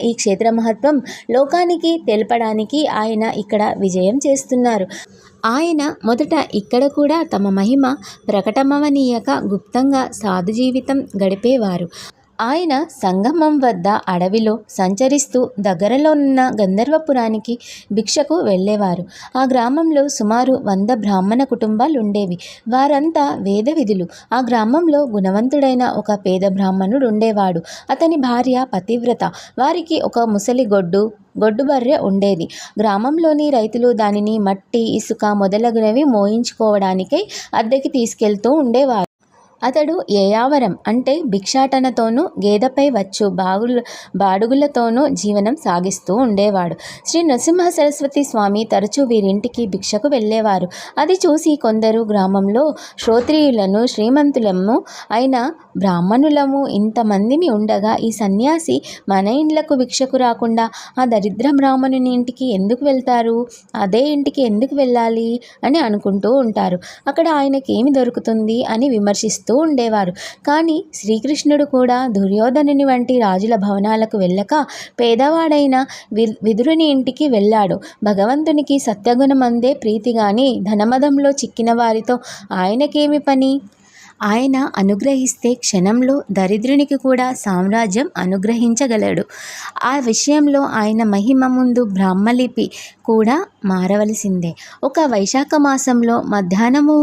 ఈ క్షేత్ర మహత్వం లోకానికి తెలపడానికి ఆయన ఇక్కడ విజయం చేస్తున్నారు. ఆయన మొదట ఇక్కడ కూడా తమ మహిమ ప్రకటమవనీయక గుప్తంగా సాధు జీవితం గడిపేవారు. ఆయన సంగమం వద్ద అడవిలో సంచరిస్తూ దగ్గరలో ఉన్న గంధర్వపురానికి భిక్షకు వెళ్ళేవారు. ఆ గ్రామంలో సుమారు 100 బ్రాహ్మణ కుటుంబాలు ఉండేవి. వారంతా వేద విధులు. ఆ గ్రామంలో గుణవంతుడైన ఒక పేద బ్రాహ్మణుడు ఉండేవాడు. అతని భార్య పతివ్రత. వారికి ఒక ముసలి గొడ్డు బర్రె ఉండేది. గ్రామంలోని రైతులు దానిని మట్టి, ఇసుక మొదలగునవి మోయించుకోవడానికై అద్దెకి తీసుకెళ్తూ ఉండేవారు. అతడు ఏయావరం అంటే భిక్షాటనతోనూ గేదెపై వచ్చు బాడుగులతోనూ జీవనం సాగిస్తూ ఉండేవాడు. శ్రీ నృసింహ సరస్వతి స్వామి తరచూ వీరింటికి భిక్షకు వెళ్ళేవారు. అది చూసి కొందరు గ్రామంలో శ్రోత్రియులను, శ్రీమంతులము అయిన బ్రాహ్మణులము ఇంతమందిమి ఉండగా ఈ సన్యాసి మన ఇండ్లకు భిక్షకు రాకుండా ఆ దరిద్ర బ్రాహ్మణుని ఇంటికి ఎందుకు వెళ్తారు, అదే ఇంటికి ఎందుకు వెళ్ళాలి అని అనుకుంటూ ఉంటారు. అక్కడ ఆయనకేమి దొరుకుతుంది అని విమర్శిస్తూ ఉండేవారు. కానీ శ్రీకృష్ణుడు కూడా దుర్యోధనుని వంటి రాజుల భవనాలకు వెళ్ళక పేదవాడైన విదురుని ఇంటికి వెళ్ళాడు. భగవంతునికి సత్యగుణమందే ప్రీతి గాని ధనమదంలో చిక్కిన వారితో ఆయనకేమి పని? ఆయన అనుగ్రహిస్తే క్షణంలో దరిద్రునికి కూడా సామ్రాజ్యం అనుగ్రహించగలడు. ఆ విషయంలో ఆయన మహిమ ముందు బ్రాహ్మలిపి కూడా మారవలసిందే. ఒక వైశాఖ మాసంలో మధ్యాహ్నము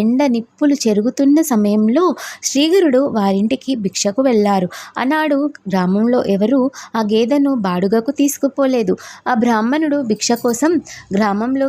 ఎండ నిప్పులు చెరుగుతున్న సమయంలో శ్రీగురుడు వారింటికి భిక్షకు వెళ్ళారు. ఆనాడు గ్రామంలో ఎవరూ ఆ గేదెను బాడుగకు తీసుకుపోలేదు. ఆ బ్రాహ్మణుడు భిక్ష కోసం గ్రామంలో